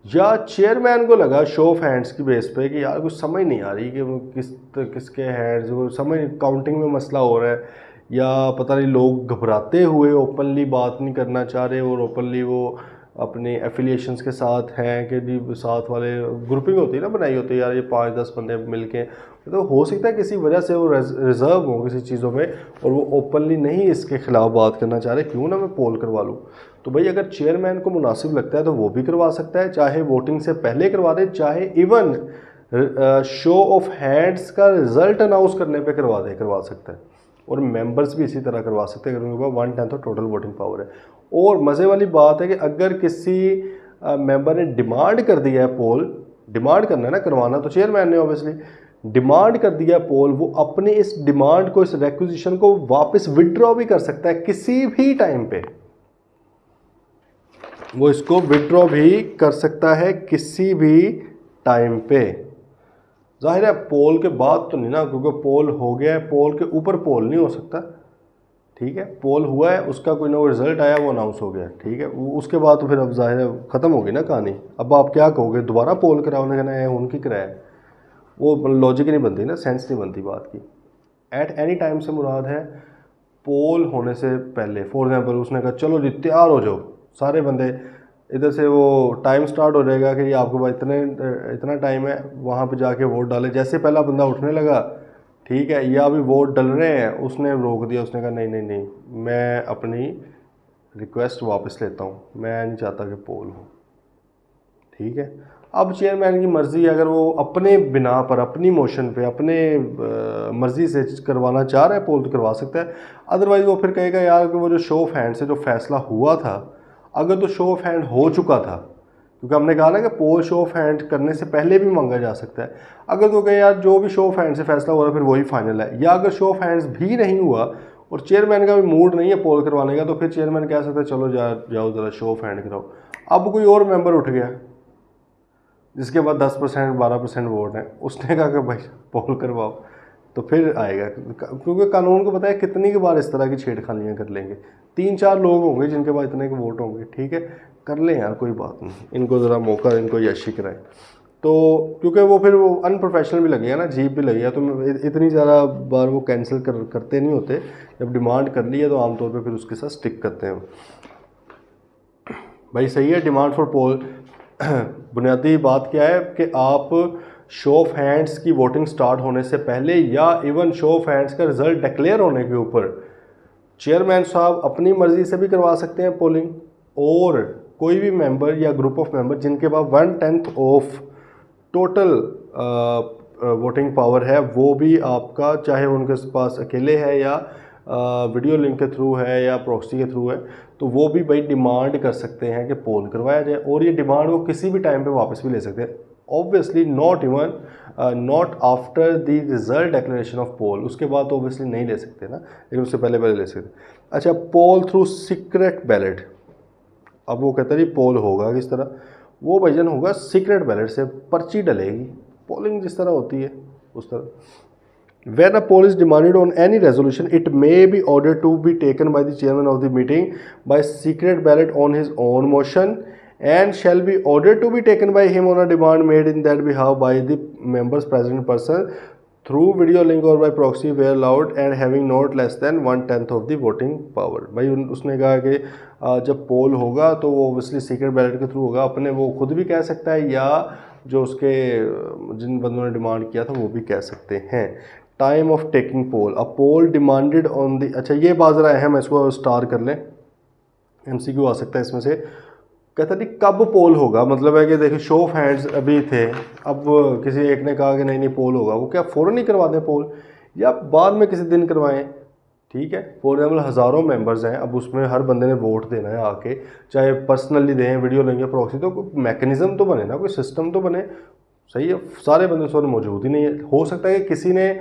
या चेयरमैन को लगा शो ऑफ हैंड्स की बेस पे कि यार कुछ समझ नहीं आ रही कि वो किसके हैंड्स, वो समझ काउंटिंग में मसला हो रहा है, या पता नहीं लोग घबराते हुए ओपनली बात नहीं करना चाह रहे और ओपनली वो अपने एफिलिएशंस के साथ हैं कि जी साथ वाले ग्रुपिंग होती है ना, बनाई होती है यार ये 5-10 बंदे मिल के, तो हो सकता है किसी वजह से वो रिजर्व हो किसी चीज़ों में और वो ओपनली नहीं इसके खिलाफ बात करना चाह रहे, क्यों ना मैं पोल करवा लूँ। तो भाई अगर चेयरमैन को मुनासिब लगता है तो वो भी करवा सकता है, चाहे वोटिंग से पहले करवा दे, चाहे इवन शो ऑफ हैंड्स का रिजल्ट अनाउंस करने पे करवा सकता है। और मेंबर्स भी इसी तरह करवा सकते हैं अगर उनके पास 1/10 टोटल वोटिंग पावर है। और मज़े वाली बात है कि अगर किसी मेंबर ने डिमांड कर दिया है पोल, डिमांड करना है ना, करवाना तो चेयरमैन ने ऑब्वियसली, डिमांड कर दिया पोल, वो अपनी इस डिमांड को, इस रिक्विजिशन को वापस विड्रॉ भी कर सकता है किसी भी टाइम पे, वो इसको विड्रॉ भी कर सकता है किसी भी टाइम पे। जाहिर है पोल के बाद तो नहीं ना, क्योंकि पोल हो गया है, पोल के ऊपर पोल नहीं हो सकता। ठीक है, पोल हुआ है, उसका कोई ना कोई रिजल्ट आया, वो अनाउंस हो गया। ठीक है, उसके बाद तो फिर अब जाहिर है ख़त्म होगी ना कहानी। अब आप क्या कहोगे, दोबारा पोल कराओ, कहना है उनकी कराया, वो लॉजिक नहीं बनती ना, सेंस नहीं बनती बात की। एट एनी टाइम से मुराद है पोल होने से पहले। फॉर एग्जांपल उसने कहा चलो जी तैयार हो जाओ सारे बंदे, इधर से वो टाइम स्टार्ट हो जाएगा कि ये आपके पास इतना टाइम है, वहाँ पे जाके वोट डाले। जैसे पहला बंदा उठने लगा, ठीक है, या अभी वोट डल रहे हैं, उसने रोक दिया, उसने कहा नहीं नहीं नहीं, मैं अपनी रिक्वेस्ट वापस लेता हूँ, मैं नहीं चाहता कि पोल हो। ठीक है, अब चेयरमैन की मर्ज़ी, अगर वो अपने बिना पर, अपनी मोशन पे, अपने मर्ज़ी से करवाना चाह रहा है पोल तो करवा सकता है। अदरवाइज़ वो फिर कहेगा यार कि वो जो शो ऑफ हैंड से जो फैसला हुआ था, अगर तो शो ऑफ हैंड हो चुका था, क्योंकि हमने कहा ना कि पोल शो ऑफ हैंड करने से पहले भी मांगा जा सकता है, अगर तो कहे यार जो भी शो ऑफ हैंड से फैसला हो रहा है फिर वही फाइनल है, या अगर शो ऑफ हैंड्स भी नहीं हुआ और चेयरमैन का भी मूड नहीं है पोल करवाने का, तो फिर चेयरमैन कह सकता है चलो जाओ ज़रा शो ऑफ हैंड कराओ। अब कोई और मेंबर उठ गया जिसके बाद 10% 12% वोट हैं, उसने कहा कि भाई पोल करवाओ, तो फिर आएगा, क्योंकि कानून को पता है कितनी के बार इस तरह की छेड़खानियाँ कर लेंगे। 3-4 लोग होंगे जिनके पास इतने के वोट होंगे, ठीक है, कर लें यार, कोई बात नहीं, इनको ज़रा मौका, इनको यशी कराएं। तो क्योंकि वो फिर वो अनप्रोफेशनल भी लगेगा ना, अजीब भी लगेगा, तो इतनी ज़्यादा बार वो कैंसिल करते नहीं होते। जब डिमांड कर ली है तो आमतौर पर फिर उसके साथ स्टिक करते हैं। भाई सही है, डिमांड फॉर पोल बुनियादी बात क्या है कि आप शो ऑफ हैंड्स की वोटिंग स्टार्ट होने से पहले या इवन शो ऑफ हैंड्स का रिजल्ट डिक्लेयर होने के ऊपर चेयरमैन साहब अपनी मर्जी से भी करवा सकते हैं पोलिंग, और कोई भी मेंबर या ग्रुप ऑफ मेंबर जिनके पास 1/10 ऑफ टोटल वोटिंग पावर है, वो भी आपका, चाहे उनके पास अकेले है या वीडियो लिंक के थ्रू है या प्रॉक्सी के थ्रू है, तो वो भी भाई डिमांड कर सकते हैं कि पोल करवाया जाए, और ये डिमांड वो किसी भी टाइम पे वापस भी ले सकते हैं। Obviously not after the result declaration of poll, उसके बाद तो ऑब्वियसली नहीं ले सकते ना, लेकिन उससे पहले ले सकते। अच्छा, पोल थ्रू सीक्रेट बैलेट। अब वो कहते हैं जी पोल होगा किस तरह, वो भजन होगा सीक्रेट बैलेट से, पर्ची डलेगी, पोलिंग जिस तरह होती है उस तरह। When a poll is demanded on any resolution, it may be ordered to be taken by the chairman of the meeting by secret ballot on his own motion, and shall be ordered to be taken by him on a demand made in that behalf by the members present in person through video link or by proxy where allowed and having not less than 1/10 of the voting power। भाई उसने कहा कि जब पोल होगा तो वो obviously secret ballot के through होगा, अपने वो खुद भी कह सकता है या जो उसके जिन बंदों ने डिमांड किया था वो भी कह सकते हैं। Time of taking poll, a poll demanded on the, अच्छा ये बात ज़रा अहम है, इसको स्टार कर लें, MCQ आ सकता है इसमें से। कहता नहीं कब पोल होगा, मतलब है कि देखिए शो ऑफ हैंड्स अभी थे, अब किसी एक ने कहा कि नहीं नहीं पोल होगा, वो क्या फ़ौरन नहीं करवा दें पोल, या बाद में किसी दिन करवाएं? ठीक है, फॉर एग्जाम्पल हज़ारों मेंबर्स हैं, अब उसमें हर बंदे ने वोट देना है आके, चाहे पर्सनली दें, वीडियो लेंगे, प्रॉक्सी, तो कोई मैकेनिज़्म तो बने ना, कोई सिस्टम तो बने। सही है, सारे बंदे उस वक्त मौजूद ही नहीं है। हो सकता है कि किसी ने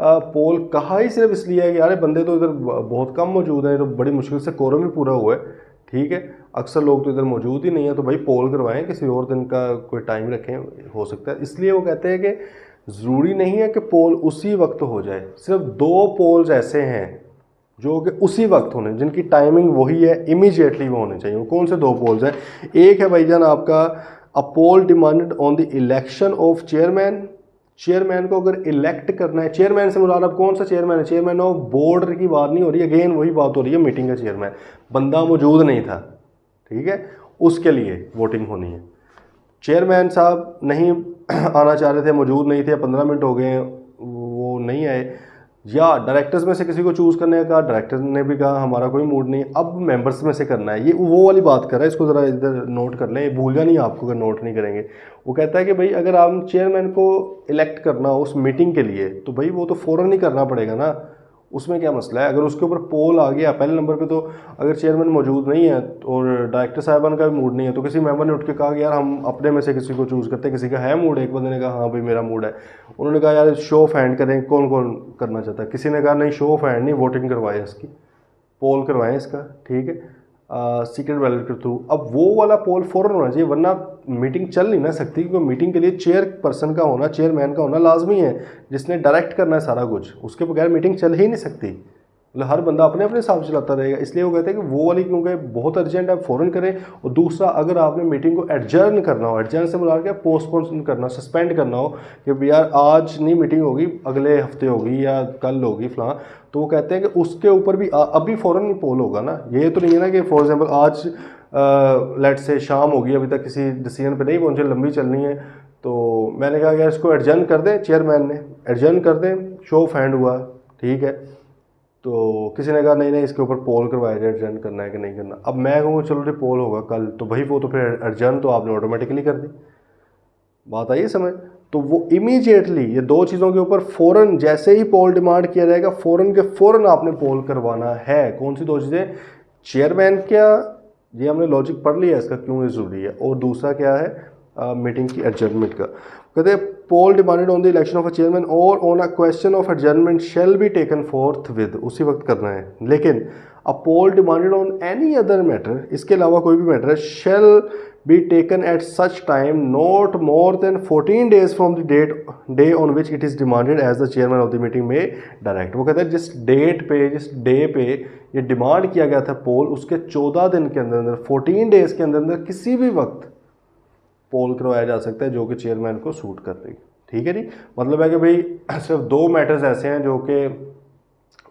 पोल कहा ही सिर्फ इसलिए है कि यार बंदे तो इधर बहुत कम मौजूद हैं, तो बड़ी मुश्किल से कोरम ही पूरा हुआ है, ठीक है, अक्सर लोग तो इधर मौजूद ही नहीं है, तो भाई पोल करवाएं, किसी और दिन का कोई टाइम रखें, हो सकता है। इसलिए वो कहते हैं कि ज़रूरी नहीं है कि पोल उसी वक्त हो जाए, सिर्फ 2 पोल्स ऐसे हैं जो कि उसी वक्त होने, जिनकी टाइमिंग वही है, इमीडिएटली वो होने चाहिए। वो कौन से 2 पोल्स हैं? एक है भाईजान आपका a poll demanded on the election of chairman, chairman को अगर इलेक्ट करना है, चेयरमैन से मुराद अब कौन सा चेयरमैन है? चेयरमैन ऑफ बोर्ड की बात नहीं हो रही, अगेन वही बात हो रही है, मीटिंग का चेयरमैन, बंदा मौजूद नहीं था, ठीक है, उसके लिए वोटिंग होनी है। चेयरमैन साहब नहीं आना चाह रहे थे, मौजूद नहीं थे, 15 मिनट हो गए वो नहीं आए, या डायरेक्टर्स में से किसी को चूज़ करने का, डायरेक्टर ने भी कहा हमारा कोई मूड नहीं, अब मेंबर्स में से करना है, ये वो वाली बात कर रहा है, इसको ज़रा इधर नोट कर लें, भूलना नहीं आपको अगर नोट नहीं करेंगे। वो कहता है कि भाई अगर आप चेयरमैन को इलेक्ट करना हो उस मीटिंग के लिए, तो भाई वो तो फ़ौरन ही करना पड़ेगा ना, उसमें क्या मसला है? अगर उसके ऊपर पोल आ गया पहले नंबर पे, तो अगर चेयरमैन मौजूद नहीं है और डायरेक्टर साहिबान का भी मूड नहीं है, तो किसी मेंबर ने उठ के कहा कि यार हम अपने में से किसी को चूज़ करते हैं, किसी का है मूड, एक बंदे ने कहा हाँ भाई मेरा मूड है, उन्होंने कहा यार शो ऑफ हैंड करें, कौन कौन करना चाहता है, किसी ने कहा नहीं शो ऑफ हैंड नहीं, वोटिंग करवाएं इसकी, पोल करवाएं इसका, ठीक है, सीक्रेट बैलेट के थ्रू। अब वो वाला पोल फ़ौरन होना चाहिए, वरना मीटिंग चल नहीं ना सकती, क्योंकि मीटिंग के लिए चेयर पर्सन का होना, चेयरमैन का होना लाजमी है, जिसने डायरेक्ट करना है सारा कुछ, उसके बगैर मीटिंग चल ही नहीं सकती, मतलब हर बंदा अपने अपने हिसाब से चलाता रहेगा। इसलिए वो कहते हैं कि वो वाली क्योंकि बहुत अर्जेंट है फ़ौरन करें। और दूसरा, अगर आपने मीटिंग को एडजर्न करना हो, एडजर्न से बुला के पोस्टपोन करना, सस्पेंड करना हो कि यार आज नहीं मीटिंग होगी, अगले हफ्ते होगी या कल होगी फलां, तो वो कहते हैं कि उसके ऊपर भी अभी फ़ौरन नहीं पोल होगा ना। ये तो नहीं है ना कि फॉर एग्जाम्पल आज लेट से शाम होगी, अभी तक किसी डिसीजन पर नहीं पहुँचे, लंबी चलनी है, तो मैंने कहा यार इसको एडजर्न कर दें, चेयरमैन ने एडजर्न कर दें, शो ऑफ हैंड हुआ, ठीक है। तो किसी ने कहा नहीं नहीं इसके ऊपर पोल करवाया जाए, अर्जन करना है कि नहीं करना। अब मैं कहूँगा चलो जी पोल होगा कल, तो भाई वो तो फिर अर्जन तो आपने ऑटोमेटिकली कर दी। बात आई समझ? तो वो इमीडिएटली ये दो चीज़ों के ऊपर फ़ौरन जैसे ही पोल डिमांड किया जाएगा, फ़ौरन के फ़ौरन आपने पोल करवाना है। कौन सी दो चीज़ें? चेयरमैन क्या, ये हमने लॉजिक पढ़ लिया इसका क्यों ये ज़रूरी है, और दूसरा क्या है मीटिंग की एडजर्नमेंट का। कहते हैं poll demanded on the election of a chairman और on a question of adjournment shall be taken forthwith, उसी वक्त करना है। लेकिन a poll demanded on any other matter, इसके अलावा कोई भी मैटर है, shall be taken at such time not more than 14 days from the day on which it is demanded as the chairman of the meeting में direct. वो कहते हैं जिस डेट पे, जिस डे पे ये डिमांड किया गया था पोल, उसके 14 दिन के अंदर अंदर, 14 days के अंदर अंदर किसी भी वक्त पोल करवाया जा सकता है जो कि चेयरमैन को सूट कर देगी। ठीक है जी। मतलब है कि भाई सिर्फ दो मैटर्स ऐसे हैं जो कि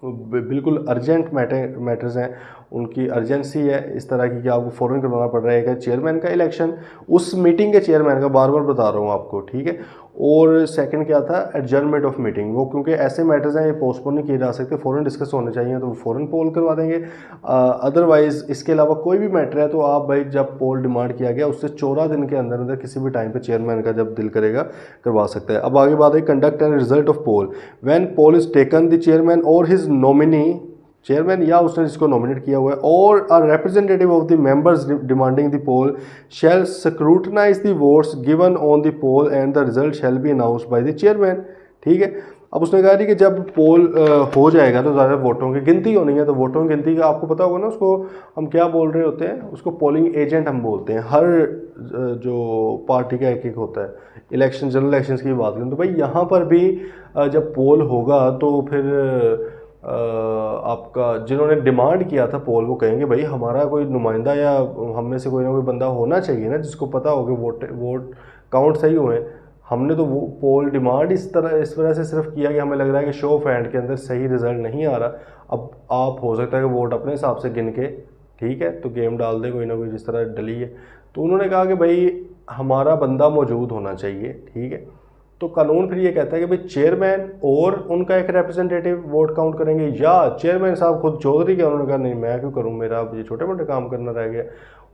बिल्कुल अर्जेंट मैटर्स हैं, उनकी अर्जेंसी है इस तरह की कि आपको फ़ौरन करवाना पड़ रहा है। कि चेयरमैन का इलेक्शन, उस मीटिंग के चेयरमैन का, बार बार बता रहा हूँ आपको, ठीक है। और सेकंड क्या था? Adjournment of meeting. वो क्योंकि ऐसे मैटर्स हैं ये पोस्टपोन नहीं किए जा सकते, फ़ौरन डिस्कस होने चाहिए, तो वो फ़ौरन पोल करवा देंगे। अदरवाइज़ इसके अलावा कोई भी मैटर है तो आप भाई जब पोल डिमांड किया गया उससे 14 दिन के अंदर अंदर किसी भी टाइम पे चेयरमैन का जब दिल करेगा करवा सकता है। अब आगे बात है conduct and result of poll. When poll is taken the chairman और हिज नॉमिनी, चेयरमैन या उसने जिसको नॉमिनेट किया हुआ है, और a representative of the members demanding the poll shall scrutinize the votes given on the poll and the result shall be announced by the chairman. ठीक है। अब उसने कहा कि जब पोल हो जाएगा तो ज़्यादा वोटों की गिनती होनी है, तो वोटों की गिनती का आपको पता होगा ना, उसको हम क्या बोल रहे होते हैं, उसको पोलिंग एजेंट हम बोलते हैं। हर जो पार्टी का एक एक होता है। इलेक्शन, जनरल इलेक्शंस की बात करें तो भाई यहाँ पर भी जब पोल होगा तो फिर आपका जिन्होंने डिमांड किया था पोल, वो कहेंगे भाई हमारा कोई नुमाइंदा या हम में से कोई ना कोई बंदा होना चाहिए ना जिसको पता हो कि वोट काउंट सही हुए। हमने तो वो पोल डिमांड इस वजह से सिर्फ किया कि हमें लग रहा है कि शो ऑफ हैंड के अंदर सही रिजल्ट नहीं आ रहा। अब आप हो सकता है कि वोट अपने हिसाब से गिन के, ठीक है, तो गेम डाल दे कोई ना कोई जिस तरह डली है। तो उन्होंने कहा कि भाई हमारा बंदा मौजूद होना चाहिए, ठीक है। तो कानून फिर ये कहता है कि भाई चेयरमैन और उनका एक रिप्रेजेंटेटिव वोट काउंट करेंगे, या चेयरमैन साहब खुद चौधरी के, उन्होंने कहा नहीं मैं क्यों करूं, मेरा ये छोटे मोटे काम करना रह गया।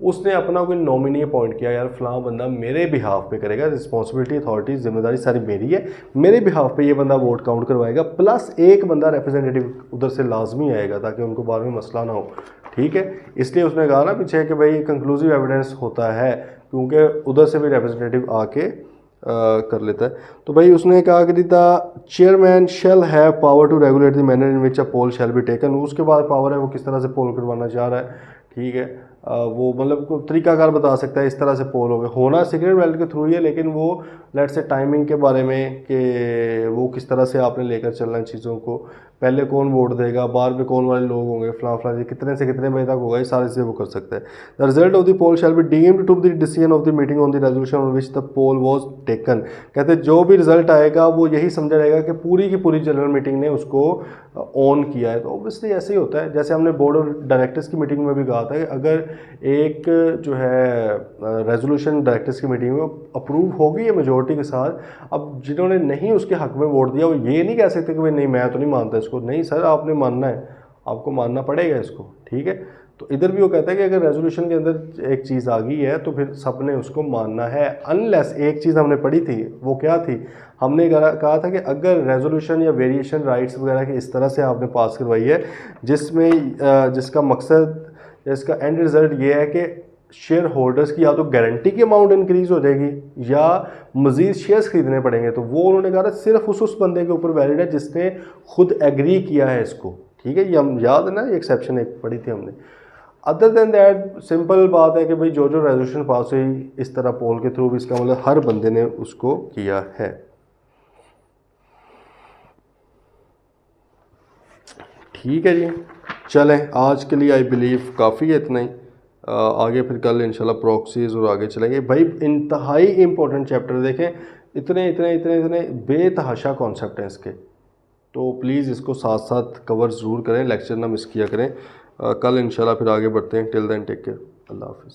उसने अपना कोई नॉमिनी अपॉइंट किया, यार फलां बंदा मेरे बिहाफ पे करेगा, रिस्पॉन्सिबिलिटी, अथॉरिटी, जिम्मेदारी सारी मेरी है, मेरे बिहाफ पे ये बंदा वोट काउंट करवाएगा, प्लस एक बंदा रिप्रेजेंटेटिव उधर से लाजमी आएगा ताकि उनको बाद में मसला ना हो। ठीक है। इसलिए उसने कहा ना पीछे कि भाई कंक्लूसिव एविडेंस होता है क्योंकि उधर से भी रिप्रेजेंटेटिव आके कर लेता है। तो भाई उसने कहा कि the chairman shall have power to regulate the manner in which a poll shall be taken. उसके बाद पावर है वो किस तरह से पोल करवाना चाह रहा है, ठीक है। वो मतलब तरीकाकार बता सकता है इस तरह से पोल होना सीक्रेट बैलेट के थ्रू ही है, लेकिन वो लेट से टाइमिंग के बारे में कि वो किस तरह से आपने लेकर चलना है चीज़ों को, पहले कौन वोट देगा, बाद में कौन वाले लोग होंगे, फलां फलां, कितने से कितने बजे तक होगा, ये सारी चीज़ें वो कर सकता है। The result of the poll shall be deemed to the decision of the meeting on the resolution on which the poll was taken. कहते हैं जो भी रिजल्ट आएगा वो यही समझा जाएगा कि पूरी की पूरी जनरल मीटिंग ने उसको ऑन किया है। तो ऑब्वियसली ऐसे ही होता है जैसे हमने बोर्ड ऑफ डायरेक्टर्स की मीटिंग में भी कहा था कि अगर एक जो है रेजोल्यूशन डायरेक्टर्स की मीटिंग में अप्रूव होगी है मेजोरिटी के साथ, अब जिन्होंने नहीं उसके हक में वोट दिया वो ये नहीं कह सकते कि भाई नहीं मैं तो नहीं मानता इसको। नहीं सर, आपने मानना है, आपको मानना पड़ेगा इसको, ठीक है। तो इधर भी वो कहता है कि अगर रेजोल्यूशन के अंदर एक चीज़ आ गई है तो फिर सब ने उसको मानना है, अनलेस एक चीज़ हमने पढ़ी थी, वो क्या थी, हमने कहा था कि अगर रेजोल्यूशन या वेरिएशन राइट्स वगैरह की इस तरह से आपने पास करवाई है जिसमें जिसका मकसद, इसका एंड रिज़ल्ट ये है कि शेयर होल्डर्स की या तो गारंटी की अमाउंट इंक्रीज़ हो जाएगी या मज़ीद शेयर्स खरीदने पड़ेंगे, तो वो उन्होंने कहा था सिर्फ उस बंदे के ऊपर वैलिड है जिसने खुद एग्री किया है इसको, ठीक है। ये हम याद है ना, ये एक्सेप्शन एक पढ़ी थी हमने। अदर देन दैट सिंपल बात है कि भाई जो रेजोल्यूशन पास हुई इस तरह पोल के थ्रू, इसका मतलब हर बंदे ने उसको किया है। ठीक है जी, चलें आज के लिए आई बिलीव काफ़ी है इतना ही। आगे फिर कल इंशाल्लाह प्रॉक्सीज और आगे चलेंगे। भाई इंतहाई इम्पोर्टेंट चैप्टर देखें, इतने इतने इतने इतने बेतहाशा कॉन्सेप्ट हैं इसके, तो प्लीज़ इसको साथ साथ कवर ज़रूर करें, लेक्चर ना मिस किया करें। कल इंशाल्लाह फिर आगे बढ़ते हैं। टिल देन टेक केयर, अल्लाह हाफिज़।